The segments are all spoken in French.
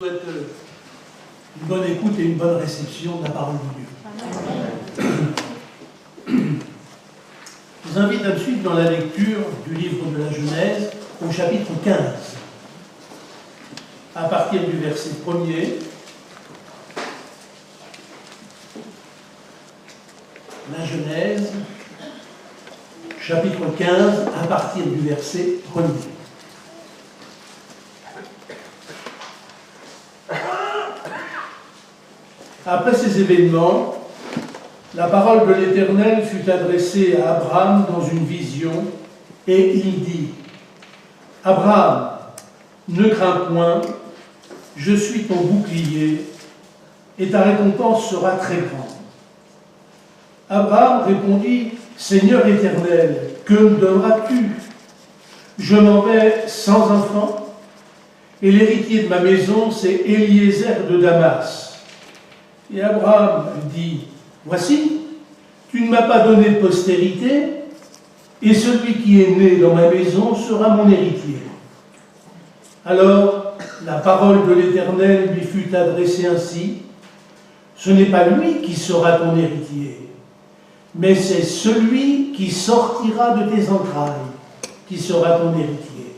Je souhaite une bonne écoute et une bonne réception de la parole de Dieu. Je vous invite à me suivre dans la lecture du livre de la Genèse au chapitre 15, à partir du verset 1er. La Genèse, chapitre 15, à partir du verset 1er. Après ces événements, la parole de l'Éternel fut adressée à Abraham dans une vision, et il dit : « Abraham, ne crains point, je suis ton bouclier, et ta récompense sera très grande. » Abraham répondit : « Seigneur Éternel, que me donneras-tu? Je m'en vais sans enfant, et l'héritier de ma maison, c'est Eliezer de Damas. » Et Abraham dit : « Voici, tu ne m'as pas donné de postérité, et celui qui est né dans ma maison sera mon héritier. » Alors la parole de l'Éternel lui fut adressée ainsi : « Ce n'est pas lui qui sera ton héritier, mais c'est celui qui sortira de tes entrailles qui sera ton héritier. »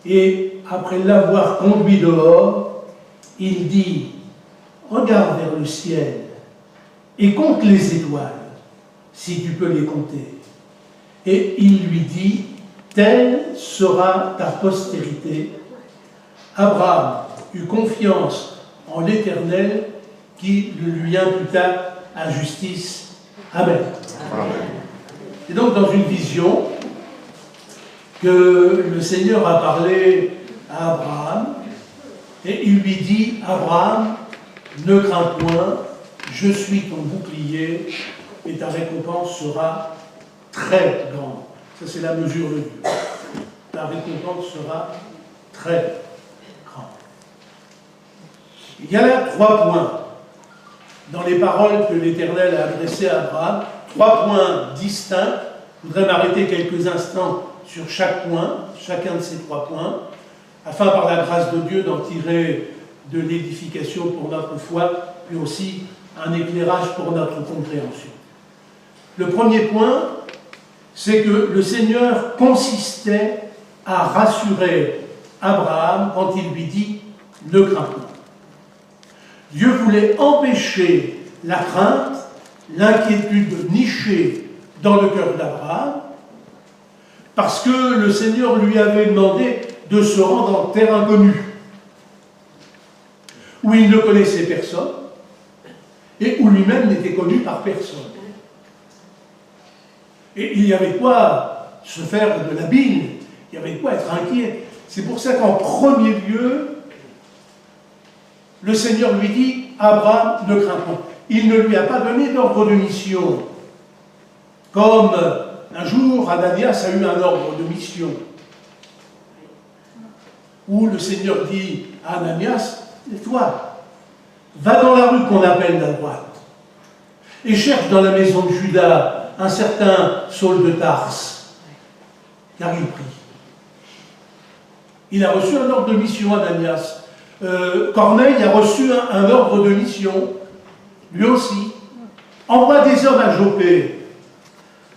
Et après l'avoir conduit dehors, il dit : « Regarde vers le ciel et compte les étoiles, si tu peux les compter. » Et il lui dit : « Telle sera ta postérité. » Abraham eut confiance en l'Éternel qui le lui imputa à justice. Amen. Et donc dans une vision que le Seigneur a parlé à Abraham, et il lui dit : « Abraham, ne crains point, je suis ton bouclier et ta récompense sera très grande. » Ça, c'est la mesure de Dieu. Ta récompense sera très grande. Il y a là 3 points dans les paroles que l'Éternel a adressées à Abraham. 3 points distincts. Je voudrais m'arrêter quelques instants sur chaque point, chacun de ces 3 points, afin, par la grâce de Dieu, d'en tirer de l'édification pour notre foi, puis aussi un éclairage pour notre compréhension. Le premier point, c'est que le Seigneur consistait à rassurer Abraham quand il lui dit « Ne crains pas ». Dieu voulait empêcher la crainte, l'inquiétude nichée dans le cœur d'Abraham, parce que le Seigneur lui avait demandé de se rendre en terre inconnue, où il ne connaissait personne, et où lui-même n'était connu par personne. Et il y avait quoi se faire de la bile, il y avait quoi être inquiet. C'est pour ça qu'en premier lieu, le Seigneur lui dit : « Abraham, ne crains pas. » Il ne lui a pas donné d'ordre de mission, comme un jour Ananias a eu un ordre de mission, où le Seigneur dit à Ananias : « Et toi, va dans la rue qu'on appelle la droite, et cherche dans la maison de Judas un certain Saul de Tarse, car il prie. » Il a reçu un ordre de mission, Ananias. Corneille a reçu un ordre de mission, lui aussi. Envoie des hommes à Jopé,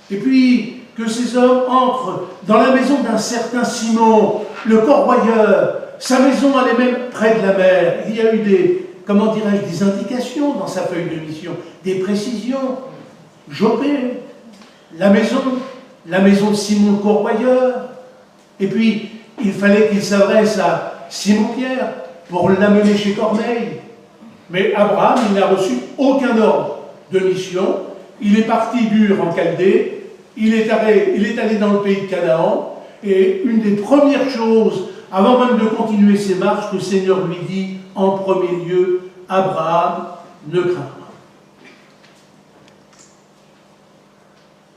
et puis que ces hommes entrent dans la maison d'un certain Simon, le corroyeur. Sa maison, elle est même près de la mer. Il y a eu des indications dans sa feuille de mission, des précisions. Jopé, la maison de Simon le corroyeur. Et puis, il fallait qu'il s'adresse à Simon-Pierre pour l'amener chez Corneille. Mais Abraham, il n'a reçu aucun ordre de mission. Il est parti d'Ur en Chaldée. Il est allé dans le pays de Canaan. Et une des premières choses, avant même de continuer ses marches, le Seigneur lui dit en premier lieu : « Abraham, ne crains pas. »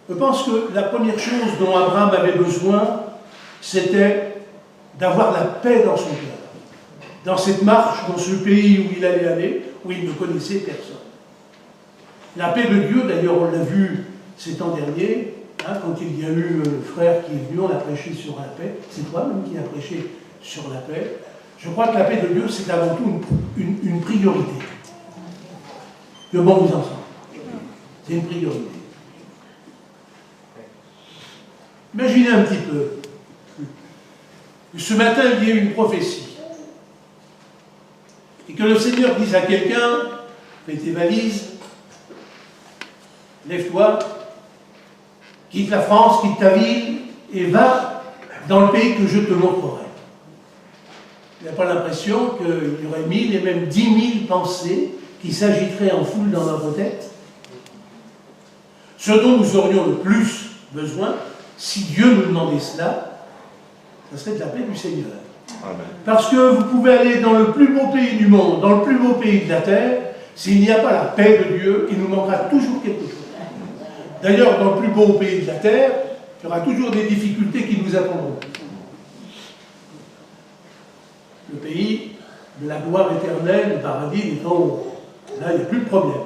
Je pense que la première chose dont Abraham avait besoin, c'était d'avoir la paix dans son cœur. Dans cette marche, dans ce pays où il allait aller, où il ne connaissait personne. La paix de Dieu, d'ailleurs, on l'a vu ces temps derniers, quand il y a eu le frère qui est venu, on a prêché sur la paix. C'est toi-même qui as prêché sur la paix. Je crois que la paix de Dieu, c'est avant tout une priorité. Que bon vous ensemble. C'est une priorité. Imaginez un petit peu. Ce matin, il y a eu une prophétie. Et que le Seigneur dise à quelqu'un, fais tes valises, lève-toi, quitte la France, quitte ta ville, et va dans le pays que je te montrerai. Il n'a pas l'impression qu'il y aurait 1000 et même 10 000 pensées qui s'agiteraient en foule dans notre tête. Ce dont nous aurions le plus besoin, si Dieu nous demandait cela, ce serait de la paix du Seigneur. Amen. Parce que vous pouvez aller dans le plus beau pays du monde, dans le plus beau pays de la terre, s'il n'y a pas la paix de Dieu, il nous manquera toujours quelque chose. D'ailleurs, dans le plus beau pays de la terre, il y aura toujours des difficultés qui nous attendront. Le pays de la gloire éternelle, le paradis est en haut. Là, il n'y a plus de problème.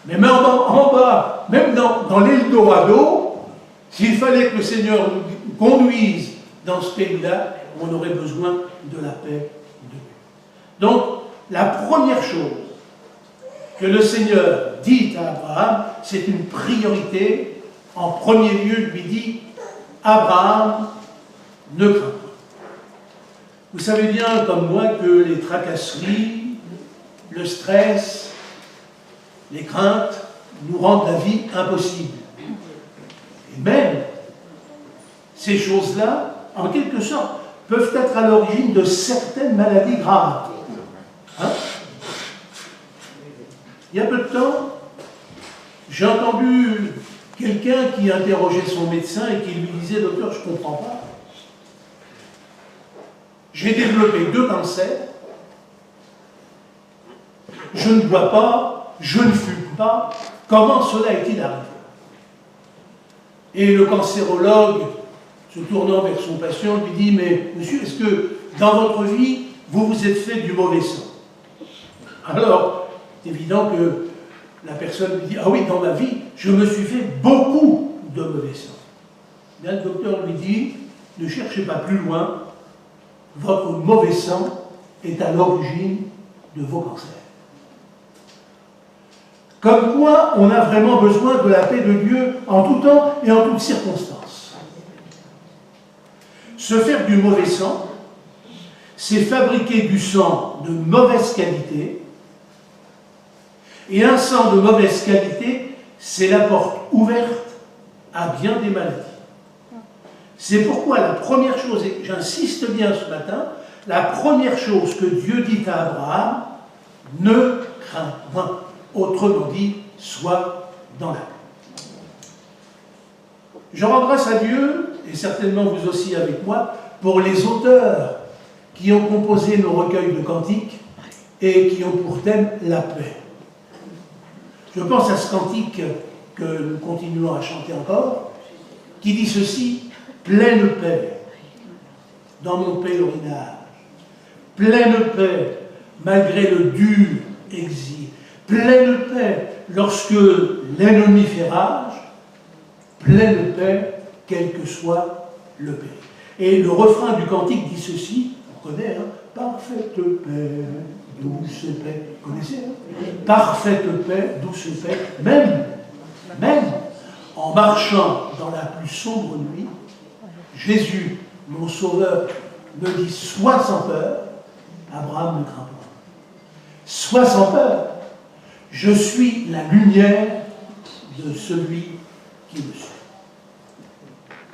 Mais même en bas, même dans l'Eldorado, s'il fallait que le Seigneur nous conduise dans ce pays-là, on aurait besoin de la paix de Dieu. Donc, la première chose que le Seigneur dit à Abraham, c'est une priorité. En premier lieu, il lui dit, Abraham, ne crains pas. Vous savez bien, comme moi, que les tracasseries, le stress, les craintes nous rendent la vie impossible. Et même, ces choses-là, en quelque sorte, peuvent être à l'origine de certaines maladies graves. Hein? Il y a peu de temps, j'ai entendu quelqu'un qui interrogeait son médecin et qui lui disait « Docteur, je ne comprends pas. J'ai développé 2 cancers, je ne bois pas, je ne fume pas, comment cela est-il arrivé ?» Et le cancérologue, se tournant vers son patient, lui dit « Mais monsieur, est-ce que dans votre vie, vous vous êtes fait du mauvais sang ?» Alors, c'est évident que la personne lui dit « Ah oui, dans ma vie, je me suis fait beaucoup de mauvais sang. » Bien, le docteur lui dit « Ne cherchez pas plus loin, votre mauvais sang est à l'origine de vos cancers. » Comme quoi, on a vraiment besoin de la paix de Dieu en tout temps et en toutes circonstances. Se faire du mauvais sang, c'est fabriquer du sang de mauvaise qualité, et un sang de mauvaise qualité, c'est la porte ouverte à bien des maladies. C'est pourquoi la première chose, et j'insiste bien ce matin, la première chose que Dieu dit à Abraham, ne crains point. Autrement dit, sois dans la paix. Je rends grâce à Dieu, et certainement vous aussi avec moi, pour les auteurs qui ont composé nos recueils de cantiques et qui ont pour thème la paix. Je pense à ce cantique que nous continuons à chanter encore, qui dit ceci, « Pleine paix dans mon pèlerinage, pleine paix malgré le dur exil, pleine paix lorsque l'ennemi fait rage, pleine paix quel que soit le pays. » Et le refrain du cantique dit ceci, on connaît, hein, « Parfaite paix, douce paix », vous connaissez, hein? Parfaite paix, douce paix, même en marchant dans la plus sombre nuit, Jésus, mon sauveur, me dit « Sois sans peur », Abraham ne craint pas. « Sois sans peur, je suis la lumière de celui qui me suit. »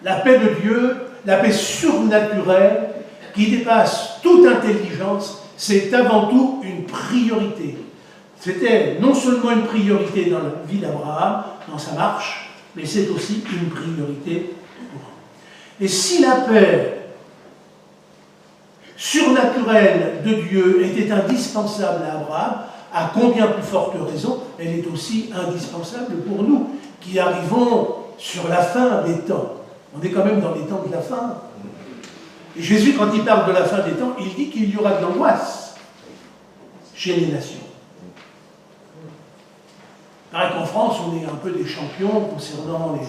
La paix de Dieu, la paix surnaturelle, qui dépasse toute intelligence, c'est avant tout une priorité. C'était non seulement une priorité dans la vie d'Abraham, dans sa marche, mais c'est aussi une priorité pour nous. Et si la paix surnaturelle de Dieu était indispensable à Abraham, à combien plus forte raison, elle est aussi indispensable pour nous, qui arrivons sur la fin des temps. On est quand même dans les temps de la fin. Et Jésus, quand il parle de la fin des temps, il dit qu'il y aura de l'angoisse chez les nations. Il paraît qu'en France, on est un peu des champions concernant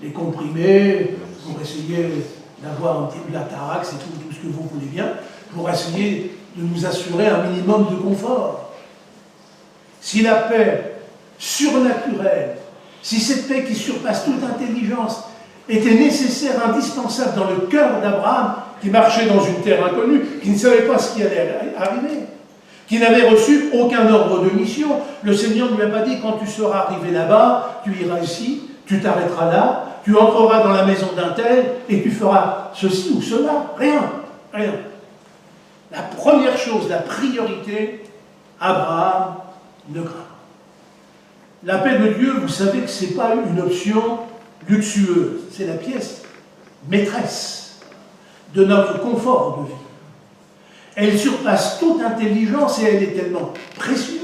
les comprimés, pour essayer d'avoir un petit peu de la tarax et tout ce que vous voulez bien, pour essayer de nous assurer un minimum de confort. Si la paix surnaturelle, si cette paix qui surpasse toute intelligence était nécessaire, indispensable dans le cœur d'Abraham, qui marchait dans une terre inconnue, qui ne savait pas ce qui allait arriver, qui n'avait reçu aucun ordre de mission. Le Seigneur ne lui a pas dit, quand tu seras arrivé là-bas, tu iras ici, tu t'arrêteras là, tu entreras dans la maison d'un tel, et tu feras ceci ou cela. Rien, rien. La première chose, la priorité, Abraham ne craint pas. La paix de Dieu, vous savez que ce n'est pas une option luxueuse, c'est la pièce maîtresse de notre confort de vie. Elle surpasse toute intelligence et elle est tellement précieuse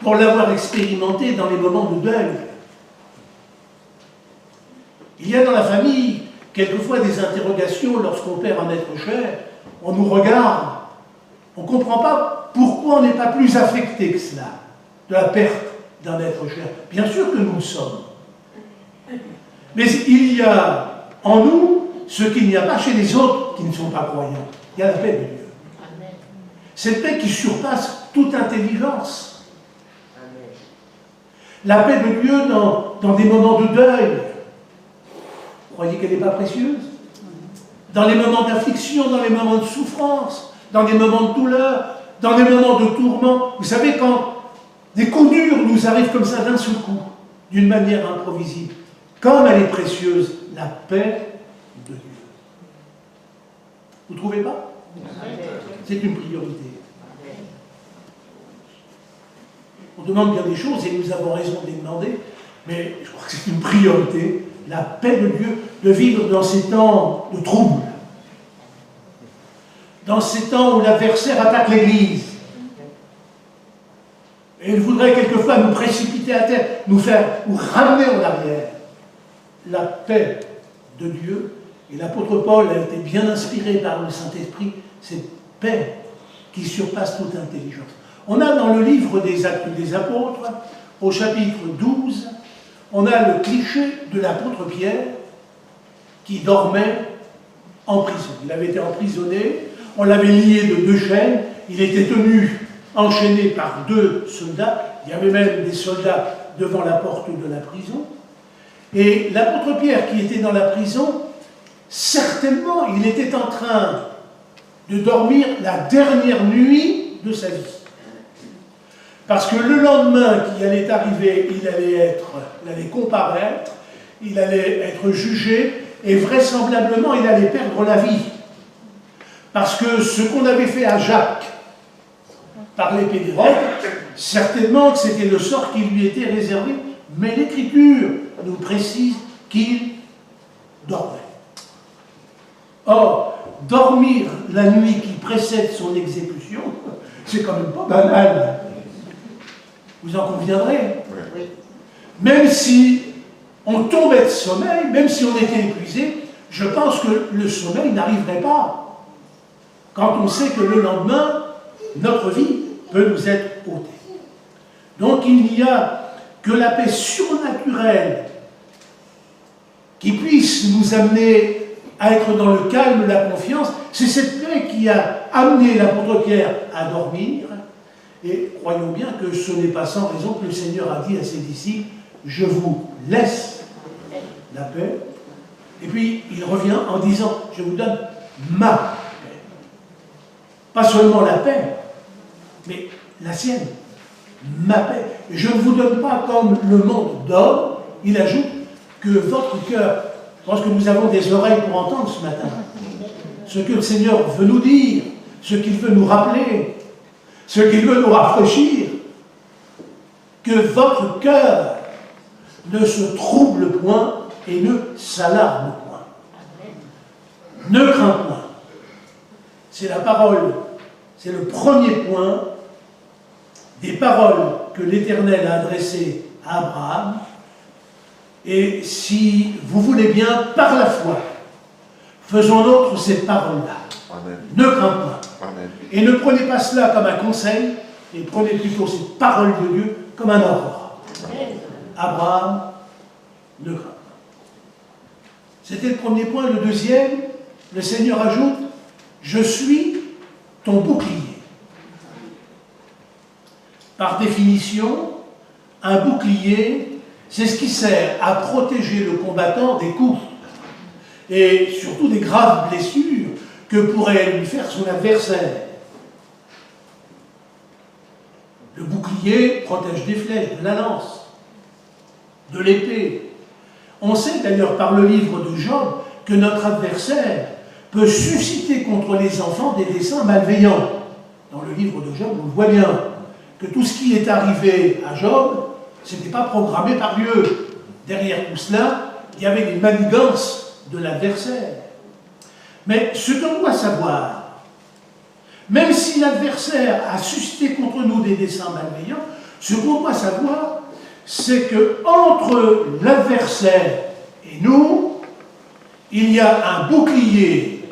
pour l'avoir expérimentée dans les moments de deuil. Il y a dans la famille quelquefois des interrogations lorsqu'on perd un être cher, on nous regarde, on ne comprend pas pourquoi on n'est pas plus affecté que cela, de la perte d'un être cher. Bien sûr que nous le sommes. Mais il y a en nous ce qu'il n'y a pas chez les autres qui ne sont pas croyants. Il y a la paix de Dieu. Amen. Cette paix qui surpasse toute intelligence. Amen. La paix de Dieu dans des moments de deuil. Vous croyez qu'elle n'est pas précieuse? Dans les moments d'affliction, dans les moments de souffrance, dans des moments de douleur, dans des moments de tourment. Vous savez, quand des coups durs nous arrivent comme ça d'un seul coup, d'une manière imprévisible, comme elle est précieuse, la paix de Dieu. Vous ne trouvez pas? C'est une priorité. On demande bien des choses et nous avons raison de les demander, mais je crois que c'est une priorité, la paix de Dieu, de vivre dans ces temps de trouble, dans ces temps où l'adversaire attaque l'Église. Et il voudrait quelquefois nous précipiter à terre, nous ramener en arrière. La paix de Dieu, et l'apôtre Paul a été bien inspiré par le Saint-Esprit, cette paix qui surpasse toute intelligence. On a dans le livre des Actes des Apôtres, au chapitre 12, on a le cliché de l'apôtre Pierre qui dormait en prison. Il avait été emprisonné, on l'avait lié de 2 chaînes, il était tenu enchaîné par 2 soldats, il y avait même des soldats devant la porte de la prison. Et l'apôtre Pierre qui était dans la prison, certainement il était en train de dormir la dernière nuit de sa vie. Parce que le lendemain qui allait arriver, il allait comparaître, il allait être jugé, et vraisemblablement il allait perdre la vie. Parce que ce qu'on avait fait à Jacques par l'épée d'Hérode, certainement que c'était le sort qui lui était réservé, mais l'Écriture nous précise qu'il dormait. Or, dormir la nuit qui précède son exécution, c'est quand même pas banal. Vous en conviendrez. Oui. Même si on tombait de sommeil, même si on était épuisé, je pense que le sommeil n'arriverait pas. Quand on sait que le lendemain, notre vie peut nous être ôtée. Donc il n'y a que la paix surnaturelle qui puisse nous amener à être dans le calme, la confiance. C'est cette paix qui a amené l'apôtre Pierre à dormir. Et croyons bien que ce n'est pas sans raison que le Seigneur a dit à ses disciples, « Je vous laisse la paix ». Et puis il revient en disant, « Je vous donne ma paix ». Pas seulement la paix, mais la sienne, ma paix. Je ne vous donne pas comme le monde donne. Il ajoute que votre cœur, je pense que nous avons des oreilles pour entendre ce matin, ce que le Seigneur veut nous dire, ce qu'il veut nous rappeler, ce qu'il veut nous rafraîchir, que votre cœur ne se trouble point et ne s'alarme point. Ne crains point. C'est la parole, c'est le premier point des paroles que l'Éternel a adressées à Abraham. Et si vous voulez bien, par la foi, faisons nôtre ces paroles-là. Ne crains pas. Amen. Et ne prenez pas cela comme un conseil, et prenez plutôt ces paroles de Dieu comme un ordre. Abraham, ne crains pas. C'était le premier point. Le deuxième, le Seigneur ajoute, je suis ton bouclier. Par définition, un bouclier, c'est ce qui sert à protéger le combattant des coups et surtout des graves blessures que pourrait lui faire son adversaire. Le bouclier protège des flèches, de la lance, de l'épée. On sait d'ailleurs par le livre de Job que notre adversaire peut susciter contre les enfants des desseins malveillants. Dans le livre de Job, on le voit bien, que tout ce qui est arrivé à Job, ce n'était pas programmé par Dieu. Derrière tout cela, il y avait des manigances de l'adversaire. Mais ce qu'on doit savoir, même si l'adversaire a suscité contre nous des desseins malveillants, ce qu'on doit savoir, c'est que entre l'adversaire et nous, il y a un bouclier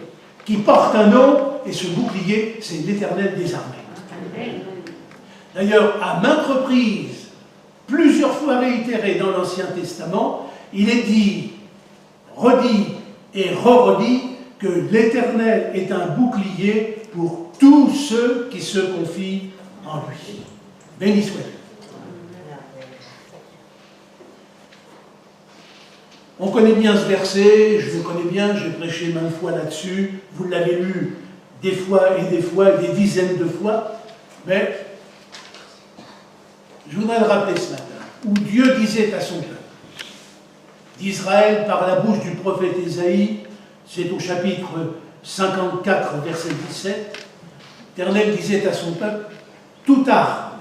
qui porte un nom, et ce bouclier, c'est l'Éternel des armées. D'ailleurs, à maintes reprises, plusieurs fois réitéré dans l'Ancien Testament, il est dit, redit et re-redit que l'Éternel est un bouclier pour tous ceux qui se confient en lui. Béni soit-il. On connaît bien ce verset, je le connais bien, j'ai prêché maintes fois là-dessus, vous l'avez lu des fois, des dizaines de fois, mais je voudrais le rappeler ce matin, où Dieu disait à son peuple, d'Israël par la bouche du prophète Ésaïe, c'est au chapitre 54, verset 17, l'Éternel disait à son peuple, toute arme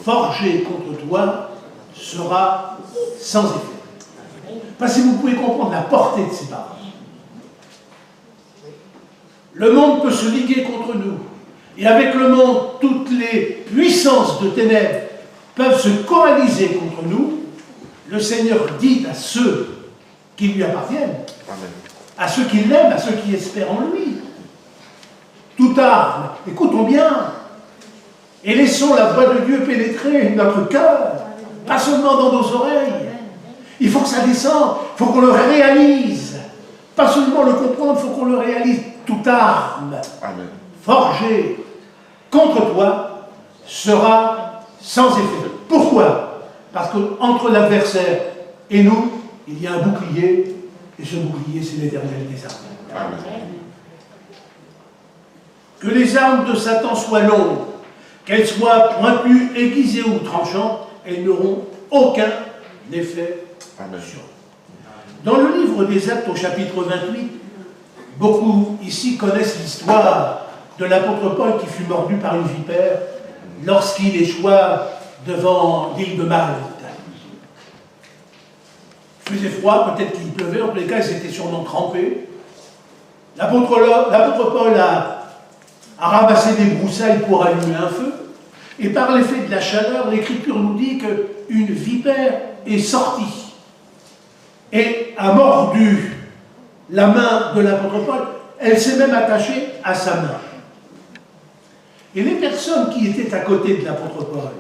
forgée contre toi sera sans effet. Parce que vous pouvez comprendre la portée de ces paroles. Le monde peut se liguer contre nous. Et avec le monde, toutes les puissances de ténèbres peuvent se coaliser contre nous. Le Seigneur dit à ceux qui lui appartiennent, Amen, à ceux qui l'aiment, à ceux qui espèrent en lui, toute arme, écoutons bien, et laissons la voix de Dieu pénétrer notre cœur, pas seulement dans nos oreilles. Il faut que ça descende, il faut qu'on le réalise. Pas seulement le comprendre, il faut qu'on le réalise. Toute arme Amen, forgée contre toi sera sans effet. Pourquoi? Parce qu'entre l'adversaire et nous, il y a un bouclier, et ce bouclier, c'est l'Éternel des armées. Amen. Que les armes de Satan soient longues, qu'elles soient pointues, aiguisées ou tranchantes, elles n'auront aucun effet. Amen. Dans le livre des Actes au chapitre 28, beaucoup ici connaissent l'histoire de l'apôtre Paul qui fut mordu par une vipère lorsqu'il échoua devant l'île de Malte. Il faisait froid, peut-être qu'il pleuvait, en tous les cas, ils étaient sûrement trempés. L'apôtre Paul a ramassé des broussailles pour allumer un feu, et par l'effet de la chaleur, l'Écriture nous dit qu'une vipère est sortie et a mordu la main de l'apôtre Paul. Elle s'est même attachée à sa main. Et les personnes qui étaient à côté de l'apôtre Paul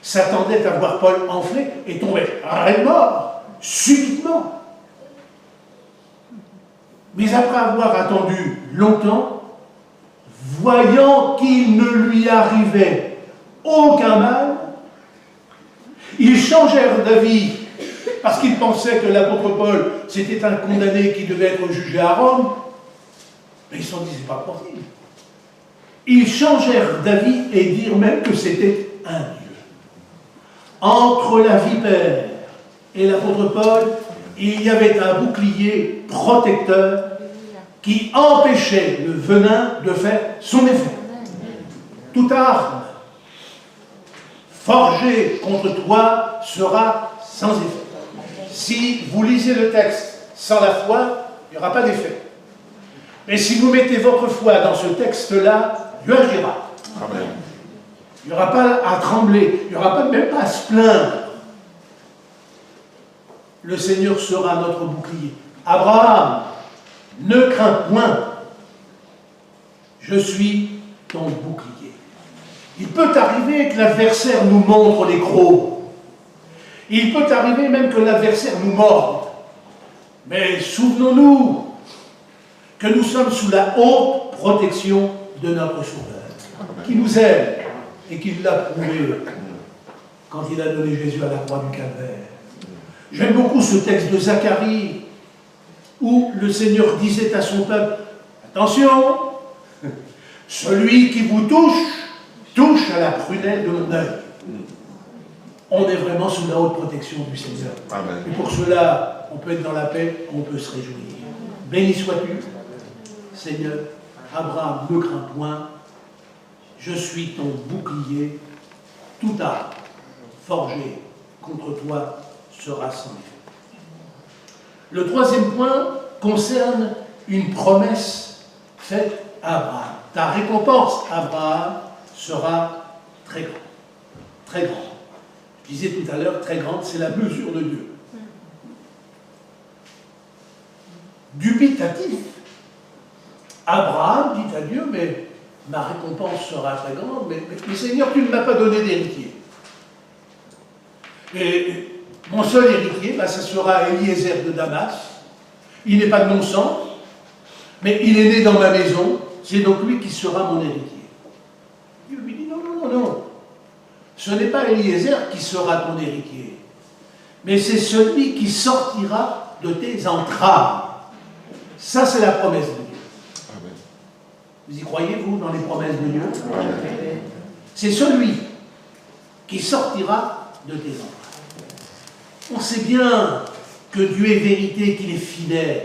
s'attendaient à voir Paul enflé et tomber raide mort, subitement. Mais après avoir attendu longtemps, voyant qu'il ne lui arrivait aucun mal, ils changèrent d'avis parce qu'ils pensaient que l'apôtre Paul, c'était un condamné qui devait être jugé à Rome. Mais ils se sont dit, c'est pas possible. Ils changèrent d'avis et dirent même que c'était un Dieu. Entre la vipère et l'apôtre Paul, il y avait un bouclier protecteur qui empêchait le venin de faire son effet. Toute arme forgée contre toi sera sans effet. Si vous lisez le texte sans la foi, il n'y aura pas d'effet. Mais si vous mettez votre foi dans ce texte-là, Dieu agira. Amen. Il n'y aura pas à trembler, il n'y aura même pas à se plaindre. Le Seigneur sera notre bouclier. Abraham, ne crains point, je suis ton bouclier. Il peut arriver que l'adversaire nous montre les crocs. Il peut arriver même que l'adversaire nous morde. Mais souvenons-nous que nous sommes sous la haute protection de notre Sauveur, qui nous aime et qui l'a prouvé quand il a donné Jésus à la croix du Calvaire. J'aime beaucoup ce texte de Zacharie où le Seigneur disait à son peuple, attention, celui qui vous touche à la prunelle de mon œil. On est vraiment sous la haute protection du Seigneur. Amen. Et pour cela, on peut être dans la paix, on peut se réjouir. Béni sois-tu, Seigneur. Abraham, ne crains point, je suis ton bouclier, tout arme forgé contre toi sera sans effet. Le troisième point concerne une promesse faite à Abraham. Ta récompense, Abraham, sera très grande. Très grande. Je disais tout à l'heure, très grande, c'est la mesure de Dieu. Dubitatif, Abraham dit à Dieu, mais ma récompense sera très grande, mais Seigneur, tu ne m'as pas donné d'héritier. Et mon seul héritier, ça sera Eliezer de Damas. Il n'est pas de mon sang, mais il est né dans ma maison, c'est donc lui qui sera mon héritier. Dieu lui dit, non. Ce n'est pas Eliezer qui sera ton héritier, mais c'est celui qui sortira de tes entrailles. Ça, c'est la promesse de Dieu. Amen. Vous y croyez, vous, dans les promesses de Dieu? Amen. C'est celui qui sortira de tes entrailles. On sait bien que Dieu est vérité, qu'il est fidèle,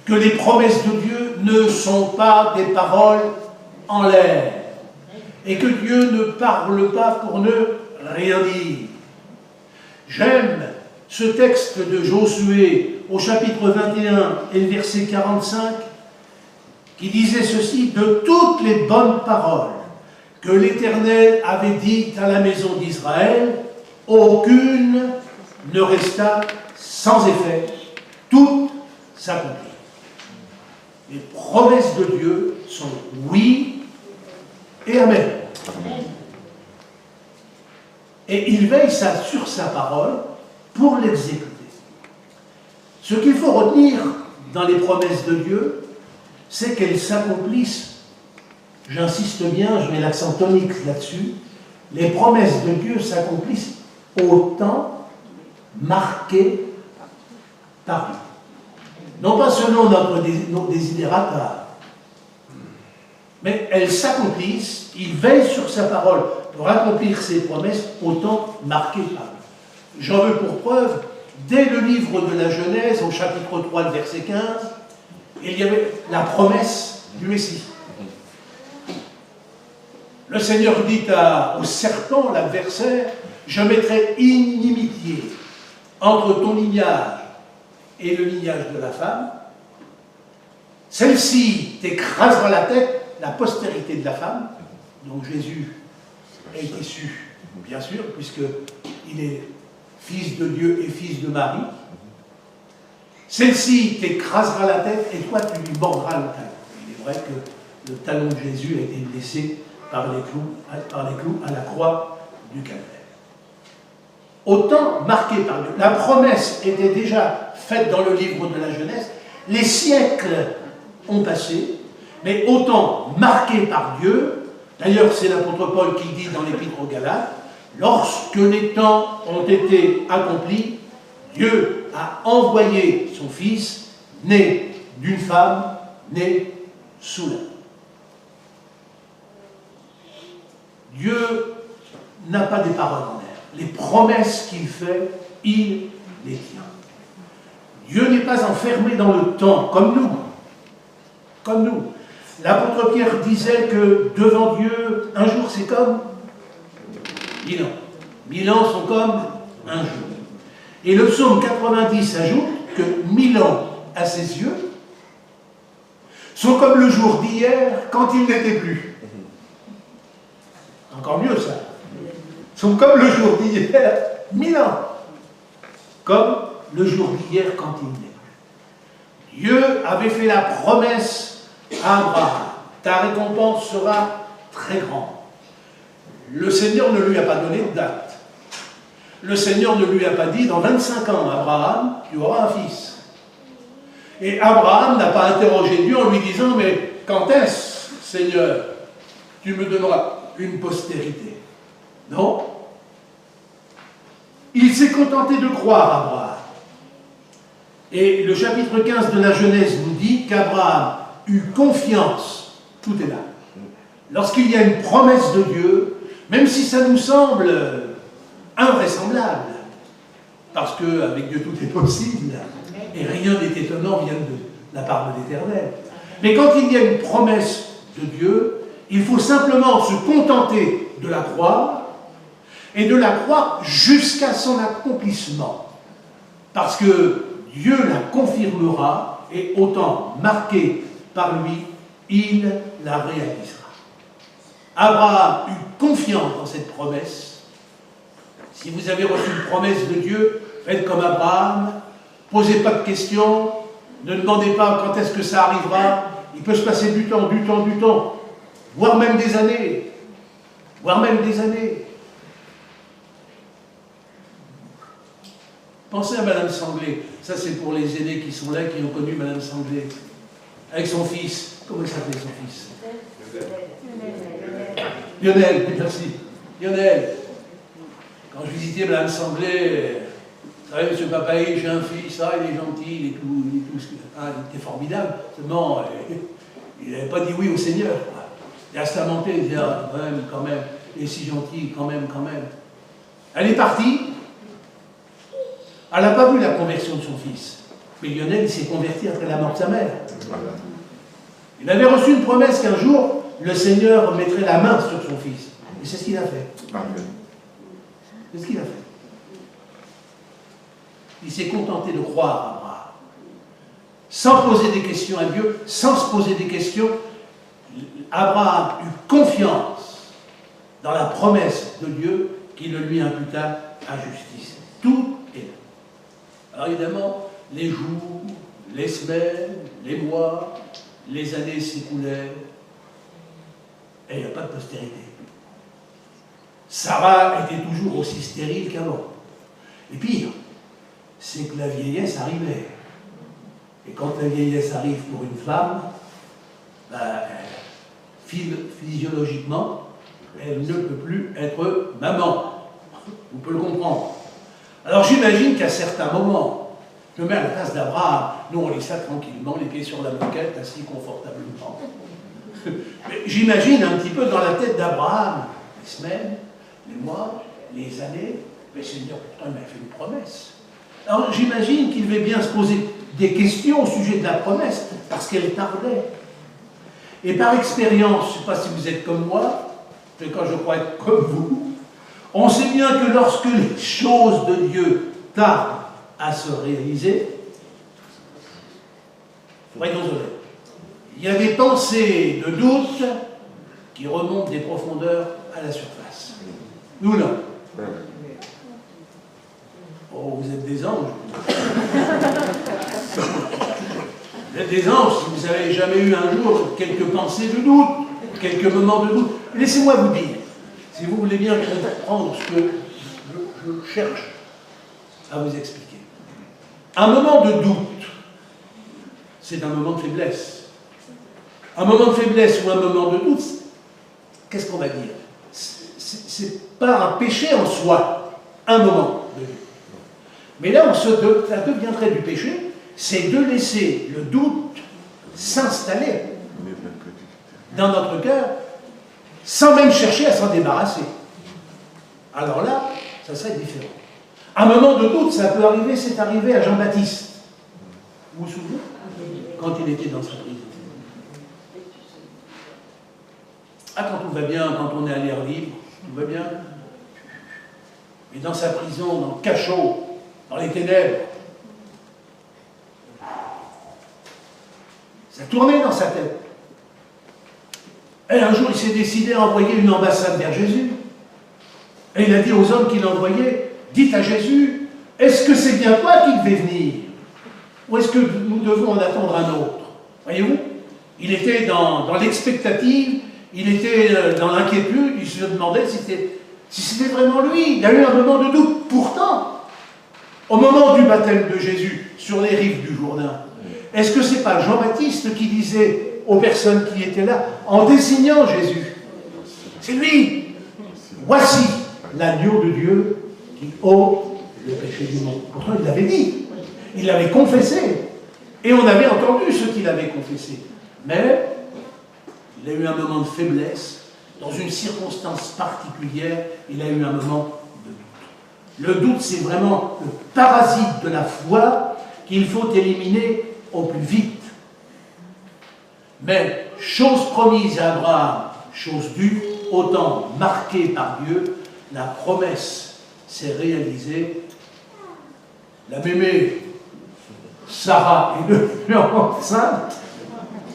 que les promesses de Dieu ne sont pas des paroles en l'air, et que Dieu ne parle pas pour ne rien dire. J'aime ce texte de Josué au chapitre 21 et le verset 45 qui disait ceci: de toutes les bonnes paroles que l'Éternel avait dites à la maison d'Israël, aucune ne resta sans effet, toutes s'accomplirent. Les promesses de Dieu sont oui et amen. Et il veille sur sa parole pour l'exécuter. Ce qu'il faut retenir dans les promesses de Dieu, c'est qu'elles s'accomplissent, j'insiste bien, je mets l'accent tonique là-dessus, les promesses de Dieu s'accomplissent au temps marqué par lui. Non pas selon nos desiderata, mais elles s'accomplissent, il veille sur sa parole pour accomplir ses promesses au temps marqué par lui. J'en veux pour preuve, dès le livre de la Genèse, au chapitre 3, le verset 15, il y avait la promesse du Messie. Le Seigneur dit au serpent, l'adversaire, je mettrai inimitié entre ton lignage et le lignage de la femme. Celle-ci t'écrasera la tête, la postérité de la femme. Donc Jésus est issu, bien sûr, puisqu'il est fils de Dieu et fils de Marie. Celle-ci t'écrasera la tête et toi tu lui mordras le talon. Il est vrai que le talon de Jésus a été blessé par les clous à la croix du Calvaire. Autant marqué par Dieu. La promesse était déjà faite dans le livre de la Genèse. Les siècles ont passé, mais autant marqué par Dieu. D'ailleurs, c'est l'apôtre Paul qui dit dans l'Épître aux Galates, lorsque les temps ont été accomplis, Dieu a envoyé son Fils, né d'une femme, né sous la. Dieu n'a pas des paroles en l'air. Les promesses qu'il fait, il les tient. Dieu n'est pas enfermé dans le temps, comme nous. Comme nous. L'apôtre Pierre disait que devant Dieu, un jour c'est comme 1000 ans. 1000 ans sont comme un jour. Et le psaume 90 ajoute que 1000 ans à ses yeux sont comme le jour d'hier quand il n'était plus. Encore mieux ça. Sont comme le jour d'hier, 1000 ans. Comme le jour d'hier quand il n'est plus. Dieu avait fait la promesse à Abraham. Ta récompense sera très grande. Le Seigneur ne lui a pas donné de date. Le Seigneur ne lui a pas dit, dans 25 ans, Abraham, tu auras un fils. Et Abraham n'a pas interrogé Dieu en lui disant, mais quand est-ce, Seigneur? tu me donneras une postérité. Non. Il s'est contenté de croire Abraham. Et le chapitre 15 de la Genèse nous dit qu'Abraham eut confiance, tout est là. Lorsqu'il y a une promesse de Dieu, même si ça nous semble invraisemblable, parce qu'avec Dieu tout est possible, et rien n'est étonnant vient de la part de l'Éternel. Mais quand il y a une promesse de Dieu, il faut simplement se contenter de la croire, et de la croire jusqu'à son accomplissement. Parce que Dieu la confirmera, et autant marqué par lui, il la réalisera. Abraham eut confiance dans cette promesse. Si vous avez reçu une promesse de Dieu, faites comme Abraham, posez pas de questions, ne demandez pas quand est-ce que ça arrivera. Il peut se passer du temps, voire même des années. Pensez à Madame Sanglé. Ça, c'est pour les aînés qui sont là, qui ont connu Madame Sanglé. Avec son fils. Comment il s'appelait son fils? Lionel, merci. Lionel. Quand je visitais Madame Sanglé, vous savez, monsieur Papaï, j'ai un fils, il est gentil, il est tout il était formidable. Seulement, il n'avait pas dit oui au Seigneur. Il a stamenté, il disait, quand même, il est si gentil, quand même. Elle est partie. Elle n'a pas vu la conversion de son fils. Mais Lionel, il s'est converti après la mort de sa mère. Il avait reçu une promesse qu'un jour, le Seigneur mettrait la main sur son fils. Et c'est ce qu'il a fait. C'est ce qu'il a fait. Il s'est contenté de croire Abraham. Sans poser des questions à Dieu, sans se poser des questions, Abraham eut confiance dans la promesse de Dieu qui le lui imputa à justice. Tout est là. Alors évidemment, les jours, les semaines, les mois, les années s'écoulaient, et il n'y a pas de postérité. Sarah était toujours aussi stérile qu'avant. Et pire, c'est que la vieillesse arrivait. Et quand la vieillesse arrive pour une femme, physiologiquement, elle ne peut plus être maman. Vous pouvez le comprendre. Alors j'imagine qu'à certains moments, je me mets à la place d'Abraham, nous on lit ça tranquillement, les pieds sur la moquette, assis confortablement. Mais j'imagine un petit peu dans la tête d'Abraham, les semaines, les mois, les années, mais Seigneur, pourtant il m'a fait une promesse. Alors j'imagine qu'il devait bien se poser des questions au sujet de la promesse, parce qu'elle tardait. Et par expérience, je ne sais pas si vous êtes comme moi, mais quand je crois être comme vous, on sait bien que lorsque les choses de Dieu tardent à se réaliser, voyons honnêtes, il y a des pensées de doute qui remontent des profondeurs à la surface. Nous non. Oh, vous êtes des anges. Vous êtes des anges si vous n'avez jamais eu un jour quelques pensées de doute, quelques moments de doute. Laissez-moi vous dire, si vous voulez bien comprendre ce que je cherche à vous expliquer. Un moment de doute, c'est un moment de faiblesse. Un moment de faiblesse ou un moment de doute, qu'est-ce qu'on va dire? C'est pas un péché en soi, un moment de doute. Mais là où ça deviendrait du péché, c'est de laisser le doute s'installer dans notre cœur sans même chercher à s'en débarrasser. Alors là, ça serait différent. Un moment de doute, ça peut arriver, c'est arrivé à Jean-Baptiste. Vous vous souvenez? Quand il était dans sa prison. Ah, quand tout va bien, quand on est à l'air libre, tout va bien. Mais dans sa prison, dans le cachot, dans les ténèbres, ça tournait dans sa tête. Et un jour, il s'est décidé à envoyer une ambassade vers Jésus. Et il a dit aux hommes qu'il envoyait, dites à Jésus, est-ce que c'est bien toi qui devais venir? Ou est-ce que nous devons en attendre un autre? Voyez-vous? Il était dans l'expectative, il était dans l'inquiétude, il se demandait si c'était vraiment lui. Il a eu un moment de doute. Pourtant, au moment du baptême de Jésus, sur les rives du Jourdain, est-ce que ce n'est pas Jean-Baptiste qui disait aux personnes qui étaient là, en désignant Jésus, C'est lui. Voici l'agneau de Dieu qui ôte le péché du monde. Pourtant, il l'avait dit. Il l'avait confessé. Et on avait entendu ce qu'il avait confessé. Mais il a eu un moment de faiblesse. Dans une circonstance particulière, il a eu un moment de doute. Le doute, c'est vraiment le parasite de la foi qu'il faut éliminer au plus vite. Mais, chose promise à Abraham, chose due, autant marquée par Dieu, la promesse s'est réalisée. La mémé, Sarah, est devenue enceinte,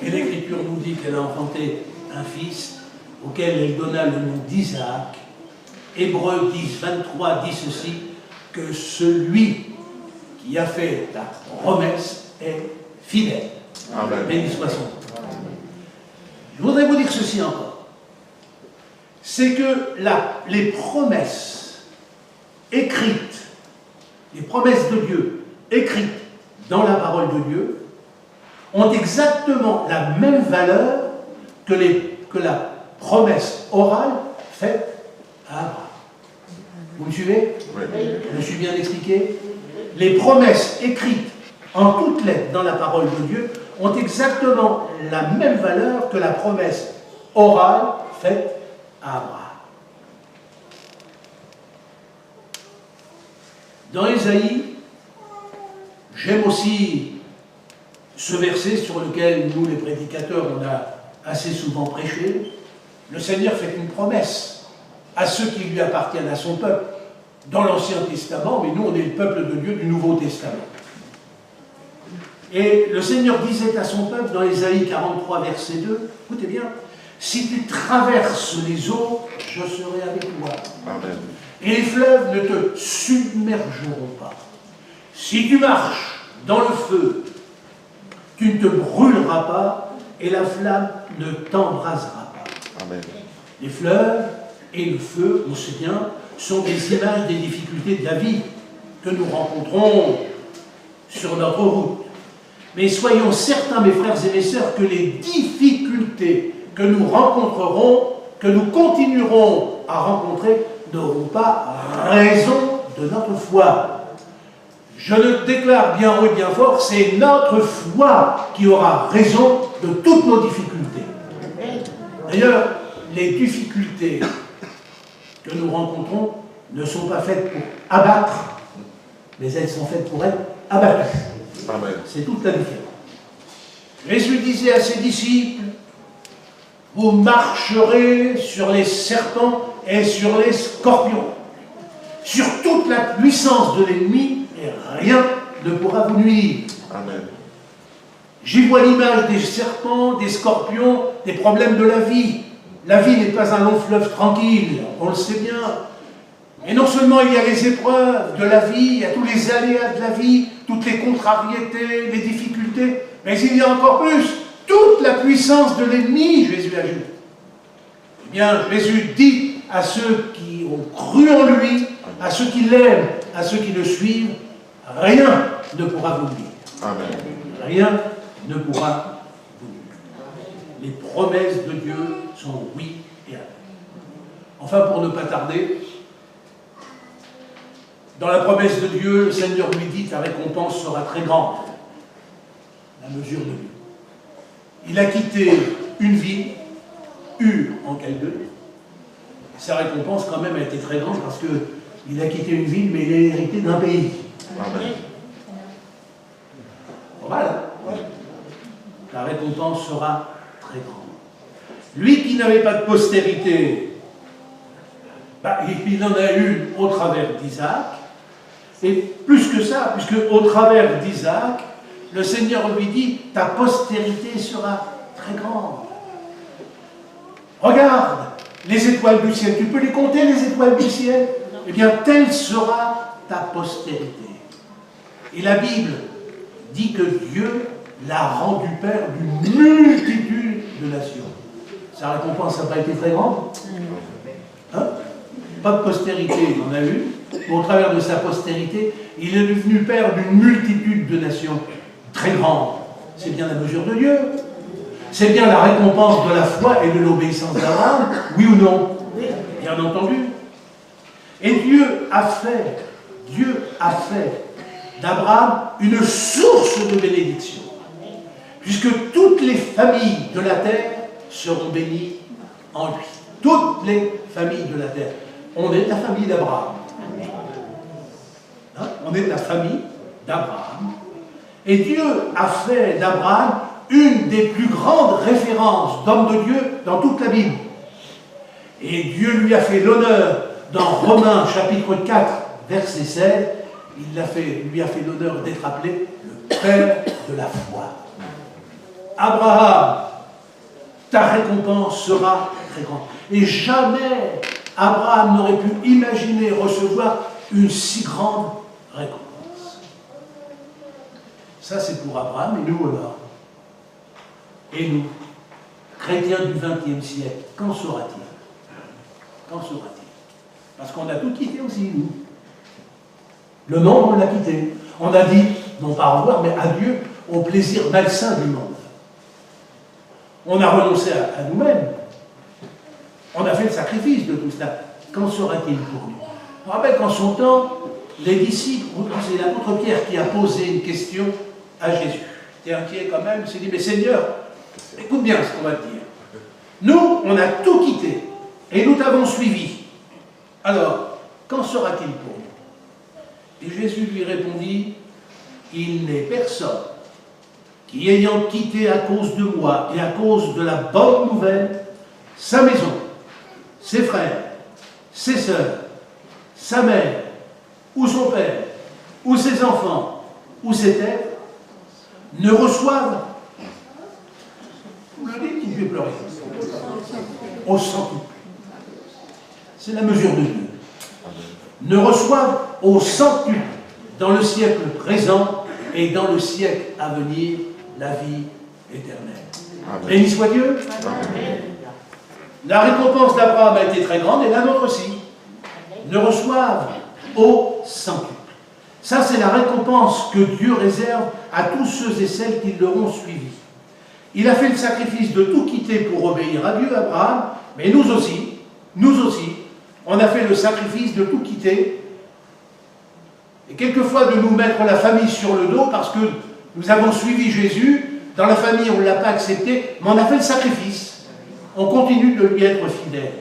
et l'Écriture nous dit qu'elle a enfanté un fils, auquel elle donna le nom d'Isaac. Hébreux 10, 23 dit ceci, que celui qui a fait la promesse est fidèle. Amen. Béni soit son nom. Je voudrais vous dire ceci encore. C'est que les promesses écrites, les promesses de Dieu écrites dans la parole de Dieu, ont exactement la même valeur que la promesse orale faite à Abraham. Vous me suivez? Oui. Je me suis bien expliqué. Les promesses écrites en toutes lettres dans la parole de Dieu ont exactement la même valeur que la promesse orale faite à Abraham. Dans Ésaïe, j'aime aussi ce verset sur lequel nous, les prédicateurs, on a assez souvent prêché. Le Seigneur fait une promesse à ceux qui lui appartiennent, à son peuple, dans l'Ancien Testament, mais nous, on est le peuple de Dieu du Nouveau Testament. Et le Seigneur disait à son peuple, dans Ésaïe 43, verset 2, écoutez bien, « Si tu traverses les eaux, je serai avec toi. Amen. Et les fleuves ne te submergeront pas. Si tu marches dans le feu, tu ne te brûleras pas, et la flamme ne t'embrasera pas. » Amen. Les fleuves et le feu, on sait bien, sont des images des difficultés de la vie que nous rencontrons sur notre route. Mais soyons certains, mes frères et mes sœurs, que les difficultés que nous rencontrerons, que nous continuerons à rencontrer, n'auront pas raison de notre foi. Je le déclare bien haut et bien fort, c'est notre foi qui aura raison de toutes nos difficultés. D'ailleurs, les difficultés que nous rencontrons ne sont pas faites pour abattre, mais elles sont faites pour être abattues. Amen. C'est toute la différence. Jésus disait à ses disciples, vous marcherez sur les serpents et sur les scorpions, sur toute la puissance de l'ennemi, et rien ne pourra vous nuire. Amen. J'y vois l'image des serpents, des scorpions, des problèmes de la vie. La vie n'est pas un long fleuve tranquille, on le sait bien. Et non seulement il y a les épreuves de la vie, il y a tous les aléas de la vie, toutes les contrariétés, les difficultés, mais il y a encore plus, toute la puissance de l'ennemi, Jésus ajoute. Eh bien, Jésus dit à ceux qui ont cru en lui, à ceux qui l'aiment, à ceux qui le suivent, rien ne pourra vous nuire. Amen. Rien ne pourra vous nuire. Les promesses de Dieu sont oui et amen. Enfin, pour ne pas tarder, dans la promesse de Dieu, le Seigneur lui dit, ta récompense sera très grande, la mesure de Dieu. Il a quitté une ville, Ur en Chaldée, et sa récompense quand même a été très grande parce qu'il a quitté une ville, mais il a hérité d'un pays. Amen. Voilà. La récompense sera très grande. Lui qui n'avait pas de postérité, il en a eu au travers d'Isaac, et plus que ça, puisque au travers d'Isaac, le Seigneur lui dit, ta postérité sera très grande. Regarde les étoiles du ciel, tu peux les compter les étoiles du ciel? Eh bien, telle sera ta postérité. Et la Bible dit que Dieu l'a rendu père d'une multitude de nations. Sa récompense n'a pas été très grande? Hein? Pas de postérité, il en a eu. Mais au travers de sa postérité, il est devenu père d'une multitude de nations très grandes. C'est bien la mesure de Dieu. C'est bien la récompense de la foi et de l'obéissance d'Abraham, oui ou non? Bien entendu. Et Dieu a fait d'Abraham une source de bénédiction. Puisque toutes les familles de la terre seront bénies en lui. Toutes les familles de la terre. On est la famille d'Abraham. Hein? On est la famille d'Abraham. Et Dieu a fait d'Abraham une des plus grandes références d'homme de Dieu dans toute la Bible. Et Dieu lui a fait l'honneur, dans Romains chapitre 4, verset 16, lui a fait l'honneur d'être appelé le Père de la foi. Abraham, ta récompense sera très grande. Et jamais Abraham n'aurait pu imaginer recevoir une si grande récompense. Ça, c'est pour Abraham, et nous alors. Et nous, chrétiens du XXe siècle, qu'en sera-t-il? Qu'en sera-t-il? Parce qu'on a tout quitté aussi, nous. Le monde, on l'a quitté. On a dit, non pas au revoir, mais adieu au plaisir malsain du monde. On a renoncé à nous-mêmes. On a fait le sacrifice de tout cela. Qu'en sera-t-il pour nous? Je me rappelle qu'en son temps, les disciples, c'est l'apôtre Pierre qui a posé une question à Jésus. Il était inquiet quand même, il s'est dit, mais Seigneur, écoute bien ce qu'on va te dire. Nous, on a tout quitté et nous t'avons suivi. Alors, qu'en sera-t-il pour nous? Et Jésus lui répondit, il n'est personne qui, ayant quitté à cause de moi et à cause de la bonne nouvelle, sa maison, ses frères, ses sœurs, sa mère, ou son père, ou ses enfants, ou ses terres, ne reçoivent, vous le dites, il fait pleurer, au centuple. C'est la mesure de Dieu. Ne reçoivent au centuple dans le siècle présent et dans le siècle à venir la vie éternelle. Béni soit Dieu. Amen. La récompense d'Abraham a été très grande et la nôtre aussi. Ne reçoivent au centuple. Ça, c'est la récompense que Dieu réserve à tous ceux et celles qui l'auront suivi. Il a fait le sacrifice de tout quitter pour obéir à Dieu, Abraham, mais nous aussi, on a fait le sacrifice de tout quitter et quelquefois de nous mettre la famille sur le dos parce que nous avons suivi Jésus. Dans la famille, on ne l'a pas accepté, mais on a fait le sacrifice. On continue de lui être fidèle.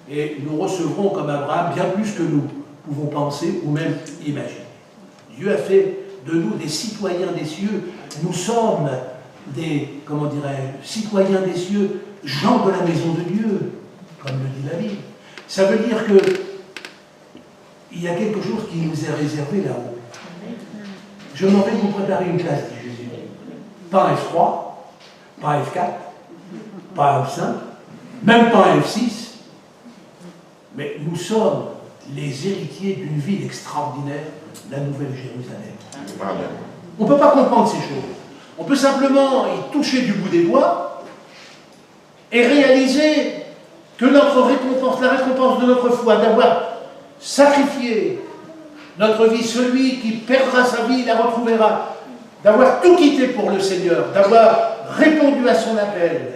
Et nous recevrons comme Abraham bien plus que nous pouvons penser ou même imaginer. Dieu a fait de nous des citoyens des cieux. Nous sommes des, comment dirais-je, citoyens des cieux, gens de la maison de Dieu, comme le dit la Bible. Ça veut dire que il y a quelque chose qui nous est réservé là-haut. Je m'en vais vous préparer une place, dit Jésus. Pas un F3, pas un F4, pas un F5, même pas un F6. Mais nous sommes les héritiers d'une ville extraordinaire, la Nouvelle Jérusalem. On ne peut pas comprendre ces choses. On peut simplement y toucher du bout des doigts et réaliser que notre récompense, la récompense de notre foi, d'avoir sacrifié notre vie, celui qui perdra sa vie, la retrouvera, d'avoir tout quitté pour le Seigneur, d'avoir répondu à son appel,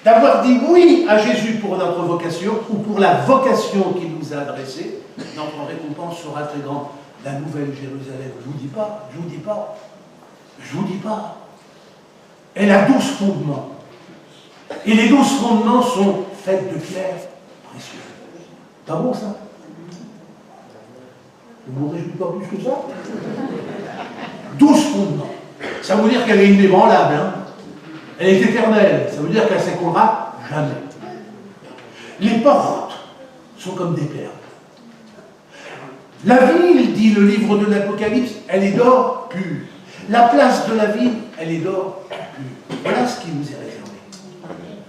d'avoir dit oui à Jésus pour notre vocation ou pour la vocation qu'il nous a adressée, notre récompense sera très grande. La Nouvelle Jérusalem, je vous dis pas. Elle a 12 fondements. Et les 12 fondements sont faits de pierres précieuses. Pas bon ça? Vous ne vous réjouissez pas plus que ça? 12 fondements. Ça veut dire qu'elle est inébranlable. Hein? Elle est éternelle. Ça veut dire qu'elle ne s'écroulera jamais. Les portes sont comme des perles. La ville, dit le livre de l'Apocalypse, elle est d'or pur. La place de la ville, elle est d'or pur. Voilà ce qui nous est réservé.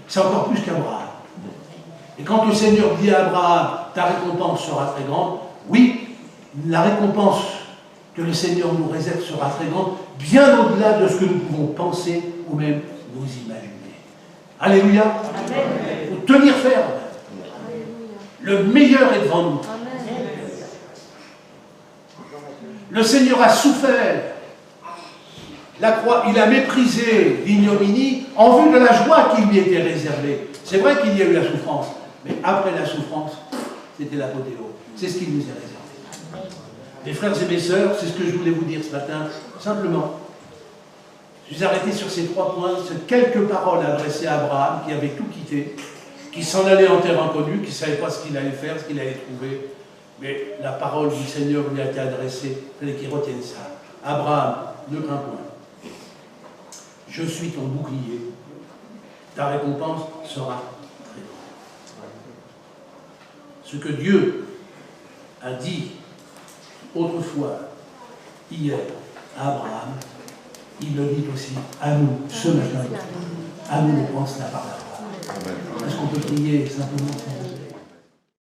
C'est encore plus qu'Abraham. Et quand le Seigneur dit à Abraham, ta récompense sera très grande, oui, la récompense que le Seigneur nous réserve sera très grande, bien au-delà de ce que nous pouvons penser ou même nous imaginer. Alléluia. Il faut tenir ferme. Le meilleur est devant nous. Le Seigneur a souffert la croix, il a méprisé l'ignominie en vue de la joie qui lui était réservée. C'est vrai qu'il y a eu la souffrance, Mais après la souffrance, c'était l'apothéose. C'est ce qui nous est réservé. Mes frères et mes sœurs, c'est ce que je voulais vous dire ce matin, simplement. Je suis arrêté sur ces 3 points, ces quelques paroles adressées à Abraham, qui avait tout quitté, qui s'en allait en terre inconnue, qui ne savait pas ce qu'il allait faire, ce qu'il allait trouver. Mais la parole du Seigneur lui a été adressée, il fallait qu'il retienne ça. Abraham, ne crains point. Je suis ton bouclier. Ta récompense sera très grande. Ce que Dieu a dit autrefois, hier, à Abraham, il le dit aussi à nous, ce matin. À nous, on pense la parole. Est-ce qu'on peut prier simplement?